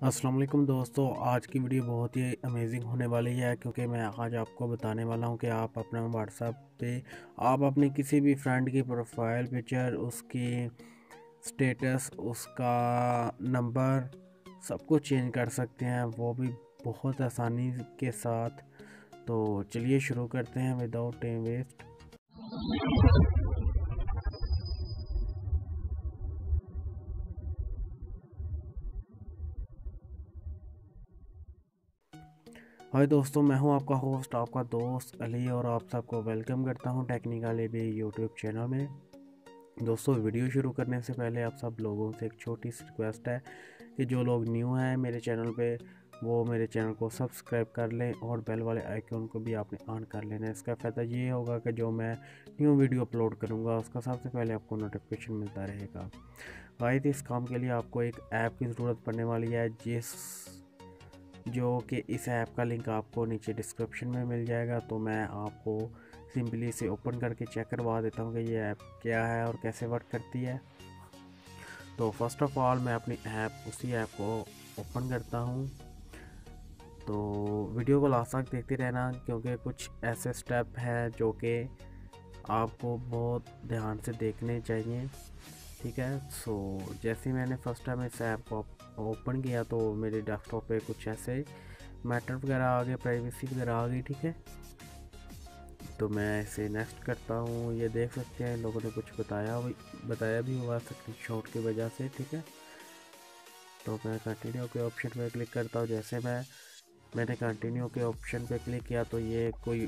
अस्सलाम वालेकुम दोस्तों, आज की वीडियो बहुत ही अमेजिंग होने वाली है क्योंकि मैं आज आपको बताने वाला हूं कि आप अपना व्हाट्सएप पे आप अपने किसी भी फ्रेंड की प्रोफाइल पिक्चर, उसकी स्टेटस, उसका नंबर सब कुछ चेंज कर सकते हैं, वो भी बहुत आसानी के साथ। तो चलिए शुरू करते हैं विदाउट टाइम वेस्ट। हाय दोस्तों, मैं हूं आपका होस्ट, आपका दोस्त अली, और आप सबको वेलकम करता हूं टेक्निकल एबी यूट्यूब चैनल में। दोस्तों, वीडियो शुरू करने से पहले आप सब लोगों से एक छोटी सी रिक्वेस्ट है कि जो लोग न्यू हैं मेरे चैनल पे, वो मेरे चैनल को सब्सक्राइब कर लें और बेल वाले आइकन को भी आपने ऑन कर लेना है। इसका फ़ायदा ये होगा कि जो मैं न्यू वीडियो अपलोड करूँगा उसका सबसे पहले आपको नोटिफिकेशन मिलता रहेगा। गाइस, इस काम के लिए आपको एक ऐप की ज़रूरत पड़ने वाली है, जो कि इस ऐप का लिंक आपको नीचे डिस्क्रिप्शन में मिल जाएगा। तो मैं आपको सिंपली इसे ओपन करके चेक करवा देता हूँ कि ये ऐप क्या है और कैसे वर्क करती है। तो फर्स्ट ऑफ ऑल मैं अपनी उसी ऐप को ओपन करता हूँ। तो वीडियो को लास्ट तक देखते रहना क्योंकि कुछ ऐसे स्टेप हैं जो कि आपको बहुत ध्यान से देखने चाहिए, ठीक है। सो जैसे मैंने फर्स्ट टाइम इस ऐप को ओपन किया तो मेरे डेस्कटॉप पे कुछ ऐसे मैटर वगैरह आ गए, प्राइवेसी वगैरह आ गई, ठीक है। तो मैं इसे नेक्स्ट करता हूँ। ये देख सकते हैं लोगों ने कुछ बताया भी हुआ स्क्रीनशॉट की वजह से, ठीक है। तो मैं कंटिन्यू के ऑप्शन पे क्लिक करता हूँ। जैसे मैंने कंटिन्यू के ऑप्शन पे क्लिक किया तो ये कोई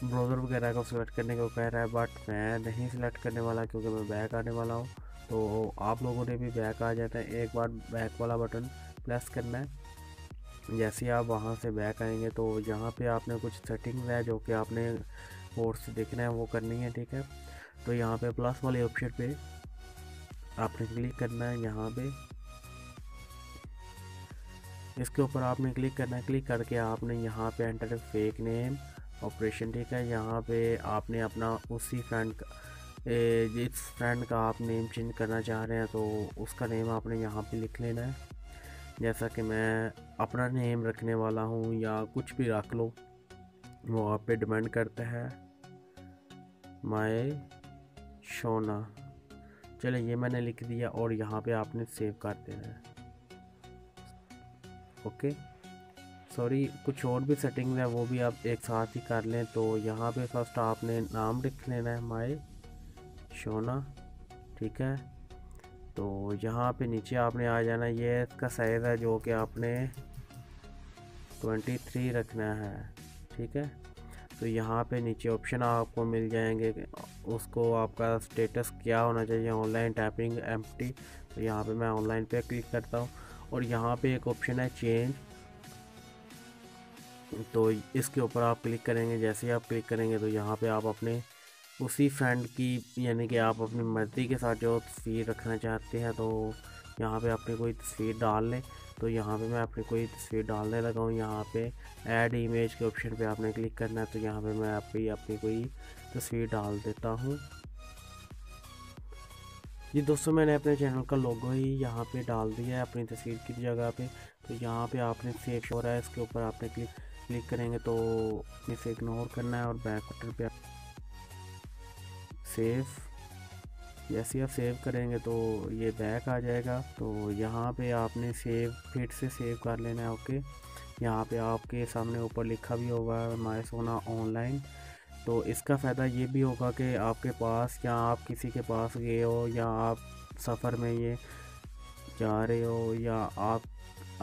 ब्राउज़र वगैरह को सिलेक्ट करने को कह रहा है, बट मैं नहीं सिलेक्ट करने वाला क्योंकि मैं बैक आने वाला हूँ। तो आप लोगों ने भी बैक आ जाना है, एक बार बैक वाला बटन प्रेस करना है। जैसे आप वहाँ से बैक आएंगे तो यहाँ पे आपने कुछ सेटिंग्स है जो कि आपने बोर्ड से देखना है, वो करनी है, ठीक है। तो यहाँ पे प्लस वाले ऑप्शन पे आपने क्लिक करना है। यहाँ पे इसके ऊपर आपने क्लिक करना है। क्लिक करके आपने यहाँ पे एंटर फेक नेम ऑपरेशन, ठीक है। यहाँ पे आपने अपना उसी जिस फ्रेंड का आप नेम चेंज करना चाह रहे हैं तो उसका नेम आपने यहाँ पे लिख लेना है। जैसा कि मैं अपना नेम रखने वाला हूँ या कुछ भी रख लो, वो आप पे डिपेंड करता है। माय शोना, चलो ये मैंने लिख दिया और यहाँ पे आपने सेव कर देना है। ओके, सॉरी, कुछ और भी सेटिंग्स है वो भी आप एक साथ ही कर लें। तो यहाँ पे फर्स्ट आपने नाम लिख लेना है, माय शोना, ठीक है। तो यहाँ पे नीचे आपने आ जाना, ये इसका साइज़ है जो कि आपने 23 रखना है, ठीक है। तो यहाँ पे नीचे ऑप्शन आपको मिल जाएंगे, उसको आपका स्टेटस क्या होना चाहिए, ऑनलाइन टाइपिंग एम्प्टी। तो यहाँ पे मैं ऑनलाइन पे क्लिक करता हूँ और यहाँ पे एक ऑप्शन है चेंज, तो इसके ऊपर आप क्लिक करेंगे। जैसे ही आप क्लिक करेंगे तो यहाँ पे आप अपने उसी फ्रेंड की, यानी कि आप अपनी मर्ज़ी के साथ जो तस्वीर रखना चाहते हैं तो यहाँ पे अपनी कोई तस्वीर डाल लें। तो यहाँ पे मैं अपनी कोई तस्वीर डालने लगा हूँ। यहाँ पे ऐड इमेज के ऑप्शन पे आपने क्लिक करना है। तो यहाँ पे मैं अपनी कोई तस्वीर डाल देता हूँ। ये दोस्तों, मैंने अपने चैनल का लोगो ही यहाँ पे डाल दिया है अपनी तस्वीर की जगह पे। तो यहाँ पे आपने सेव हो रहा है, इसके ऊपर आपने क्लिक करेंगे तो इसे इग्नोर करना है और बैक बटन पे सेव। जैसे आप सेव करेंगे तो ये बैक आ जाएगा। तो यहाँ पे आपने फिर से सेव कर लेना है। ओके, यहाँ पे आपके सामने ऊपर लिखा भी होगा माय सोना ऑनलाइन। तो इसका फ़ायदा ये भी होगा कि आपके पास, या आप किसी के पास गए हो, या आप सफ़र में ये जा रहे हो, या आप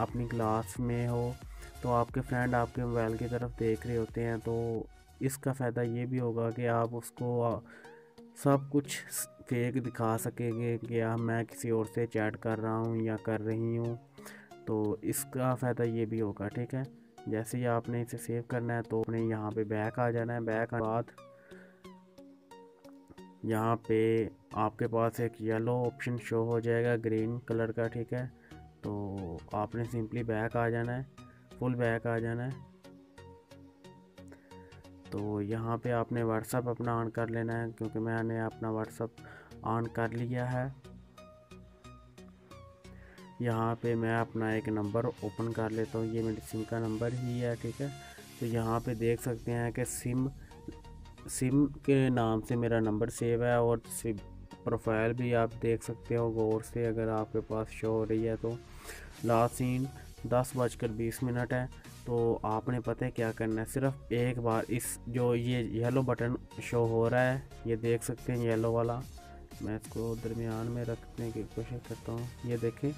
अपनी क्लास में हो, तो आपके फ्रेंड आपके मोबाइल की तरफ देख रहे होते हैं। तो इसका फ़ायदा ये भी होगा कि आप उसको सब कुछ फेक दिखा सकेंगे कि मैं किसी और से चैट कर रहा हूँ या कर रही हूँ। तो इसका फ़ायदा ये भी होगा, ठीक है। जैसे ही आपने इसे सेव करना है तो अपने यहाँ पे बैक आ जाना है। बैक आने के बाद यहाँ पे आपके पास एक येलो ऑप्शन शो हो जाएगा ग्रीन कलर का, ठीक है। तो आपने सिंपली बैक आ जाना है, फुल बैक आ जाना है। तो यहाँ पे आपने व्हाट्सअप अपना ऑन कर लेना है क्योंकि मैंने अपना व्हाट्सअप ऑन कर लिया है। यहाँ पे मैं अपना एक नंबर ओपन कर लेता हूँ, ये मेरी सिम का नंबर ही है, ठीक है। तो यहाँ पे देख सकते हैं कि सिम के नाम से मेरा नंबर सेव है, और सिम प्रोफाइल भी आप देख सकते हो गौर से अगर आपके पास शो हो रही है। तो लास्ट सीन 10:20 है। तो आपने पता है क्या करना है, सिर्फ एक बार इस जो ये येलो बटन शो हो रहा है, ये देख सकते हैं येलो वाला, मैं इसको दरमियान में रखने की कोशिश करता हूँ, ये देखें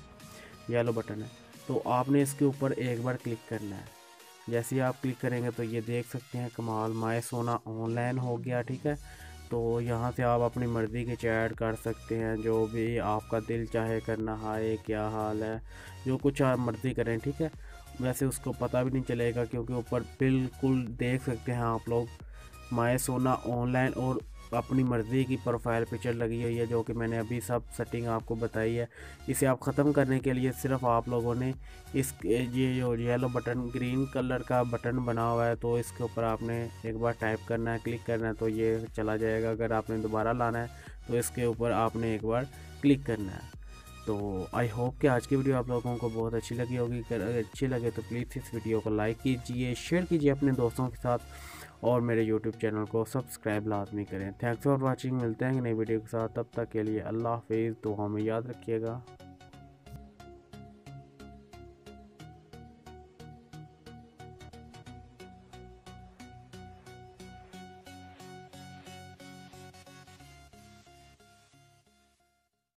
येलो बटन है। तो आपने इसके ऊपर एक बार क्लिक करना है। जैसे ही आप क्लिक करेंगे तो ये देख सकते हैं कमाल माय सोना ऑनलाइन हो गया, ठीक है। तो यहाँ से आप अपनी मर्ज़ी के चैट कर सकते हैं, जो भी आपका दिल चाहे करना, हाय क्या हाल है, जो कुछ आप मर्ज़ी करें, ठीक है। वैसे उसको पता भी नहीं चलेगा क्योंकि ऊपर बिल्कुल देख सकते हैं आप लोग माय सोना ऑनलाइन, और अपनी मर्ज़ी की प्रोफाइल पिक्चर लगी हुई है, जो कि मैंने अभी सब सेटिंग आपको बताई है। इसे आप ख़त्म करने के लिए सिर्फ आप लोगों ने ये जो येलो बटन ग्रीन कलर का बटन बना हुआ है, तो इसके ऊपर आपने एक बार टाइप करना है, क्लिक करना है, तो ये चला जाएगा। अगर आपने दोबारा लाना है तो इसके ऊपर आपने एक बार क्लिक करना है। तो आई होप कि आज की वीडियो आप लोगों को बहुत अच्छी लगी होगी। अगर अच्छी लगे तो प्लीज़ इस वीडियो को लाइक कीजिए, शेयर कीजिए अपने दोस्तों के साथ, और मेरे यूट्यूब चैनल को सब्सक्राइब लाजमी करें। Thanks for watching. मिलते हैं नई वीडियो के साथ, तब तक के लिए अल्लाह हाफिज़। दुआ में याद रखिएगा।